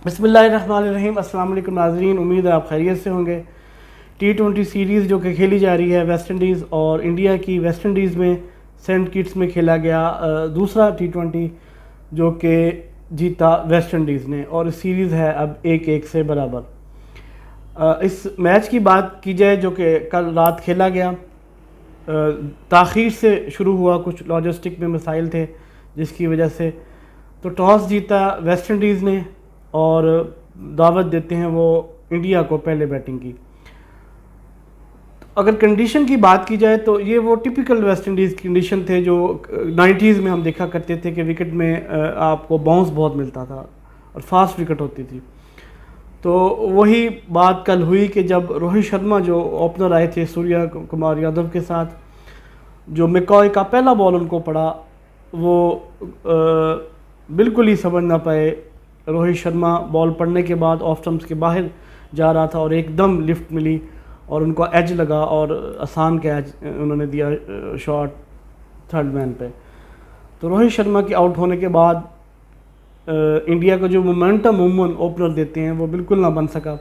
बिस्मिल्लाहिर्रहमानिर्रहीम। अस्सलाम वालेकुम नाज़रीन, उम्मीद है आप खैरियत से होंगे। T20 सीरीज़ जो कि खेली जा रही है वेस्ट इंडीज़ और इंडिया की, वेस्ट इंडीज़ में सेंट किट्स में खेला गया दूसरा T20 जो कि जीता वेस्ट इंडीज़ ने, और सीरीज़ है अब 1-1 से बराबर। इस मैच की बात की जाए जो कि कल रात खेला गया, ताख़ीर से शुरू हुआ, कुछ लॉजिस्टिक में मसाइल थे जिसकी वजह से। तो टॉस जीता वेस्ट इंडीज़ ने और दावत देते हैं वो इंडिया को पहले बैटिंग की। अगर कंडीशन की बात की जाए तो ये वो टिपिकल वेस्ट इंडीज़ कंडीशन थे जो 90s में हम देखा करते थे कि विकेट में आपको बाउंस बहुत मिलता था और फास्ट विकेट होती थी। तो वही बात कल हुई कि जब रोहित शर्मा जो ओपनर आए थे सूर्य कुमार यादव के साथ, जो मैकॉय का पहला बॉल उनको पड़ा, वो बिल्कुल ही समझ ना पाए। रोहित शर्मा बॉल पड़ने के बाद ऑफ स्टंप्स के बाहर जा रहा था और एकदम लिफ्ट मिली और उनको एज लगा और आसान कैच उन्होंने दिया शॉट थर्ड मैन पे। तो रोहित शर्मा के आउट होने के बाद इंडिया को जो मोमेंटम ओपनर देते हैं वो बिल्कुल ना बन सका।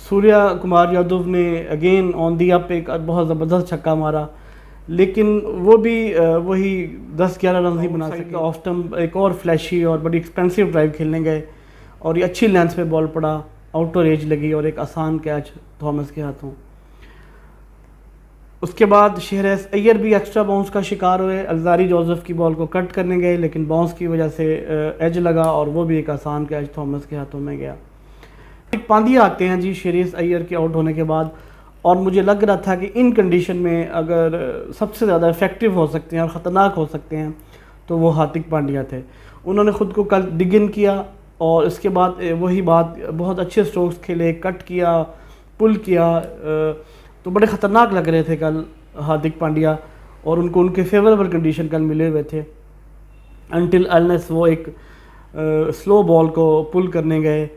सूर्य कुमार यादव ने अगेन ऑन दी अप एक बहुत ज़बरदस्त छक्का मारा, लेकिन वो भी वही 10-11 रन ही बना सके। ऑफ स्टंप एक और फ्लैशी और बड़ी एक्सपेंसिव ड्राइव खेलने गए और ये अच्छी लेंथ पे बॉल पड़ा, आउटर एज लगी और एक आसान कैच थॉमस के हाथों। उसके बाद शेहरयार अय्यर भी एक्स्ट्रा बाउंस का शिकार हुए। अल्जारी जोसेफ की बॉल को कट करने गए लेकिन बाउंस की वजह से एज लगा और वो भी एक आसान कैच थॉमस के हाथों में गया। एक पांड्या आते हैं जी शेहरयार अय्यर के आउट होने के बाद, और मुझे लग रहा था कि इन कंडीशन में अगर सबसे ज़्यादा इफ़ेक्टिव हो सकते हैं और ख़तरनाक हो सकते हैं तो वो हार्दिक पांड्या थे। उन्होंने ख़ुद को कल डिग इन किया और इसके बाद वही बात, बहुत अच्छे स्ट्रोक्स खेले, कट किया, पुल किया, तो बड़े ख़तरनाक लग रहे थे कल हार्दिक पांड्या और उनको उनके फेवरेबल कंडीशन कल मिले हुए थे। अनटिल अनलेस वो एक स्लो बॉल को पुल करने गए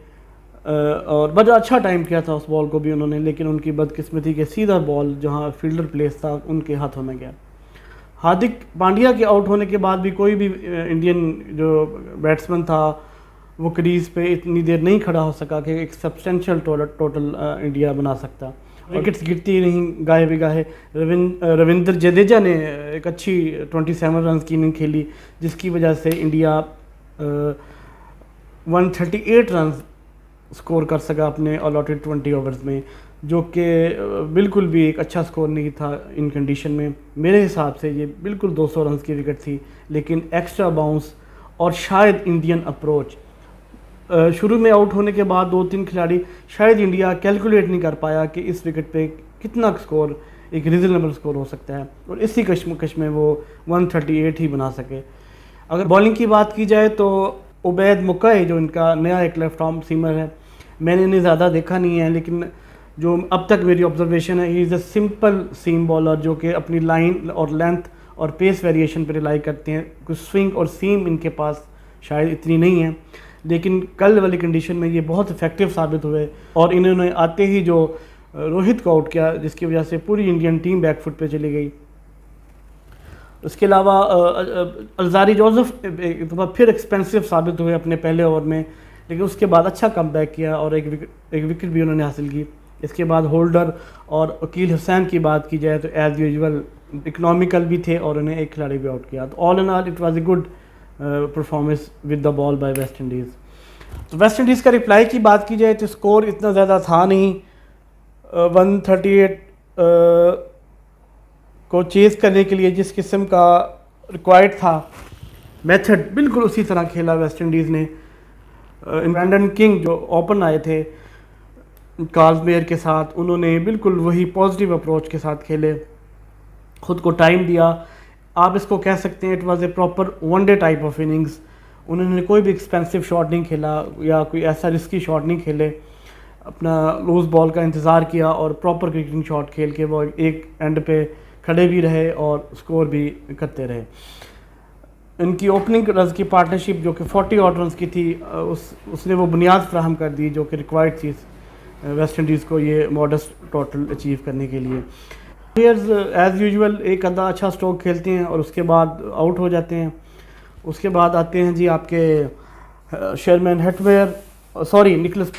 और बड़ा अच्छा टाइम किया था उस बॉल को भी उन्होंने, लेकिन उनकी बदकिस्मती के सीधा बॉल जहां फील्डर प्लेस था उनके हाथों में गया। हार्दिक पांड्या के आउट होने के बाद भी कोई भी इंडियन जो बैट्समैन था वो क्रीज पे इतनी देर नहीं खड़ा हो सका कि एक सब्सटेंशियल टोटल इंडिया बना सकता। विकेट्स गिरती ही नहीं गाहे बेगाहे। रविंद्र जडेजा ने एक अच्छी 27 रन की इनिंग खेली जिसकी वजह से इंडिया 138 रन स्कोर कर सका अपने अलॉटेड 20 ओवर्स में, जो कि बिल्कुल भी एक अच्छा स्कोर नहीं था इन कंडीशन में। मेरे हिसाब से ये बिल्कुल 200 रन की विकेट थी, लेकिन एक्स्ट्रा बाउंस और शायद इंडियन अप्रोच, शुरू में आउट होने के बाद 2-3 खिलाड़ी, शायद इंडिया कैलकुलेट नहीं कर पाया कि इस विकेट पे कितना स्कोर, एक रीजनेबल स्कोर हो सकता है, और इसी कश्मकश में वो 138 ही बना सके। अगर बॉलिंग की बात की जाए तो उबैद मुक्काई जो इनका नया एक लेफ्ट आर्म सीमर है, मैंने इन्हें ज़्यादा देखा नहीं है, लेकिन जो अब तक मेरी ऑब्जर्वेशन है, he is a simple seam bowler जो कि अपनी लाइन और लेंथ और पेस वेरिएशन पर रिलाई करते हैं। कुछ स्विंग और सीम इनके पास शायद इतनी नहीं है, लेकिन कल वाली कंडीशन में ये बहुत इफेक्टिव साबित हुए और इन्होंने आते ही जो रोहित को आउट किया जिसकी वजह से पूरी इंडियन टीम बैकफुट पे चली गई। उसके अलावा अल्जारी जोसेफ एक दफ़ा फिर एक्सपेंसिव साबित हुए अपने पहले ओवर में, लेकिन उसके बाद अच्छा कमबैक किया और एक विकेट भी उन्होंने हासिल की। इसके बाद होल्डर और अकील हुसैन की बात की जाए तो एज़ यूजुअल इकनॉमिकल भी थे और उन्हें एक खिलाड़ी भी आउट किया। तो all in all it was a good performance with the ball by West Indies. तो वेस्ट इंडीज़ का रिप्लाई की बात की जाए तो स्कोर इतना ज़्यादा था नहीं। 138 को चेज़ करने के लिए जिस किस्म का रिक्वायर्ड था मेथड, बिल्कुल उसी तरह खेला वेस्ट इंडीज़ ने। ब्रैंडन किंग जो ओपन आए थे कार्ल मेयर के साथ, उन्होंने बिल्कुल वही पॉजिटिव अप्रोच के साथ खेले, ख़ुद को टाइम दिया। आप इसको कह सकते हैं it was a proper one day type of innings. उन्होंने कोई भी एक्सपेंसिव शॉट नहीं खेला या कोई ऐसा रिस्की शॉट नहीं खेले, अपना लूज बॉल का इंतज़ार किया और प्रॉपर क्रिकेटिंग शॉट खेल के वो एक एंड पे खड़े भी रहे और स्कोर भी करते रहे। इनकी ओपनिंग रन की पार्टनरशिप जो कि 40 ऑट रन की थी, उसने वो बुनियाद फ्राहम कर दी जो कि रिक्वायर्ड थी वेस्ट इंडीज़ को ये मॉडेस्ट टोटल अचीव करने के लिए। प्लेयर्स एज़ यूजुअल एक आधा अच्छा स्ट्रोक खेलते हैं और उसके बाद आउट हो जाते हैं। उसके बाद आते हैं जी आपके शेरमैन हेटवेयर, सॉरी निकलस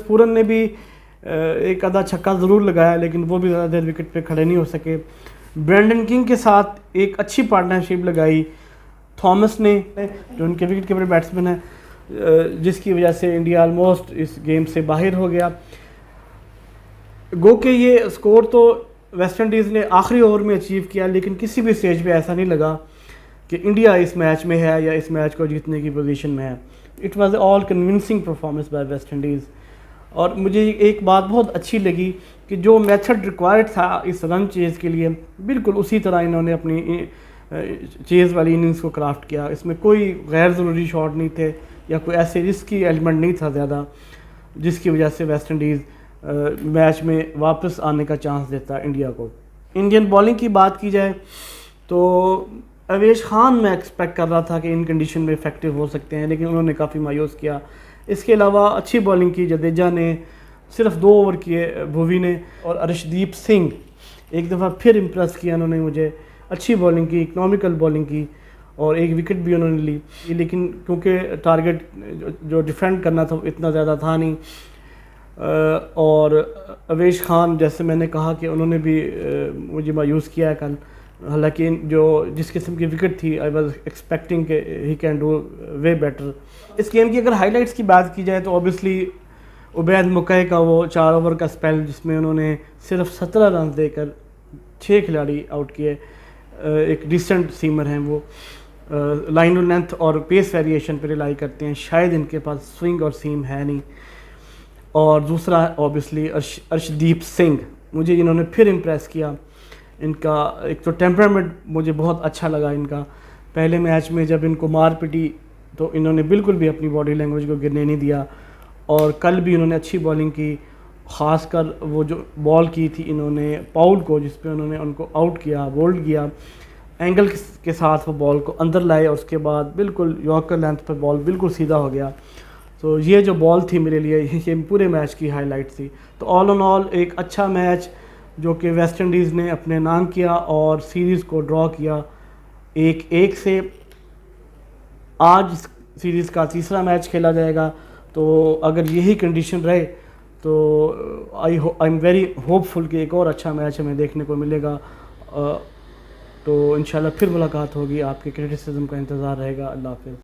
पूरन ने भी एक आधा छक्का ज़रूर लगाया, लेकिन वो भी ज़्यादा देर विकेट पे खड़े नहीं हो सके। ब्रेंडन किंग के साथ एक अच्छी पार्टनरशिप लगाई थॉमस ने, जो उनके विकेट कीपर बैट्समैन है, जिसकी वजह से इंडिया ऑलमोस्ट इस गेम से बाहर हो गया। गो के ये स्कोर तो वेस्ट इंडीज़ ने आखिरी ओवर में अचीव किया, लेकिन किसी भी स्टेज पे ऐसा नहीं लगा कि इंडिया इस मैच में है या इस मैच को जीतने की पोजीशन में है। It was all convincing performance by West Indies. और मुझे एक बात बहुत अच्छी लगी कि जो मेथड रिक्वायर्ड था इस रन चेज़ के लिए, बिल्कुल उसी तरह इन्होंने अपनी चेज़ वाली इनिंग्स को क्राफ्ट किया। इसमें कोई गैर ज़रूरी शॉट नहीं थे या कोई ऐसे रिस्की एलिमेंट नहीं था ज़्यादा, जिसकी वजह से वेस्ट इंडीज़ मैच में वापस आने का चांस देता इंडिया को। इंडियन बॉलिंग की बात की जाए तो अवेश खान मैं एक्सपेक्ट कर रहा था कि इन कंडीशन में इफेक्टिव हो सकते हैं, लेकिन उन्होंने काफ़ी मायूस किया। इसके अलावा अच्छी बॉलिंग की जडेजा ने, सिर्फ 2 ओवर किए भुवी ने, और अर्शदीप सिंह एक दफ़ा फिर इम्प्रेस किया उन्होंने मुझे। अच्छी बॉलिंग की, इकनॉमिकल बॉलिंग की, और एक विकेट भी उन्होंने ली। लेकिन क्योंकि टारगेट जो डिफेंड करना था इतना ज़्यादा था नहीं, और अवेश खान जैसे मैंने कहा कि उन्होंने भी मुझे मायूस किया है कल। हालांकि जो जिस किस्म की विकेट थी, आई वाज एक्सपेक्टिंग कि he can do way better. इस गेम की अगर हाइलाइट्स की बात की जाए तो ऑब्वियसली उबैद मुकई का वो 4 ओवर का स्पेल, जिसमें उन्होंने सिर्फ 17 रन देकर 6 खिलाड़ी आउट किए। एक डिसेंट सीमर हैं वो, लाइन और लेंथ और पेस वेरिएशन पर रिलाई करते हैं, शायद इनके पास स्विंग और सीम है नहीं। और दूसरा ऑब्वियसली अर्शदीप सिंह, मुझे इन्होंने फिर इम्प्रेस किया। इनका एक तो टेम्परामेंट मुझे बहुत अच्छा लगा इनका। पहले मैच में जब इनको मार पिटी तो इन्होंने बिल्कुल भी अपनी बॉडी लैंग्वेज को गिरने नहीं दिया, और कल भी इन्होंने अच्छी बॉलिंग की। ख़ासकर वो जो बॉल की थी इन्होंने पाउल को, जिस पे उन्होंने उनको आउट किया, बोल्ड किया, एंगल के साथ वो बॉल को अंदर लाए, और उसके बाद बिल्कुल यॉर्कर लेंथ पर बॉल बिल्कुल सीधा हो गया। तो ये जो बॉल थी मेरे लिए, ये पूरे मैच की हाईलाइट थी। तो ऑल ऑन ऑल एक अच्छा मैच जो कि वेस्ट इंडीज़ ने अपने नाम किया और सीरीज़ को ड्रॉ किया 1-1 से। आज सीरीज़ का तीसरा मैच खेला जाएगा, तो अगर यही कंडीशन रहे तो आई एम वेरी होपफुल कि एक और अच्छा मैच हमें देखने को मिलेगा। तो इंशाल्लाह फिर मुलाकात होगी। आपके क्रिटिसिज्म का इंतज़ार रहेगा। अल्लाह हाफ़िज़।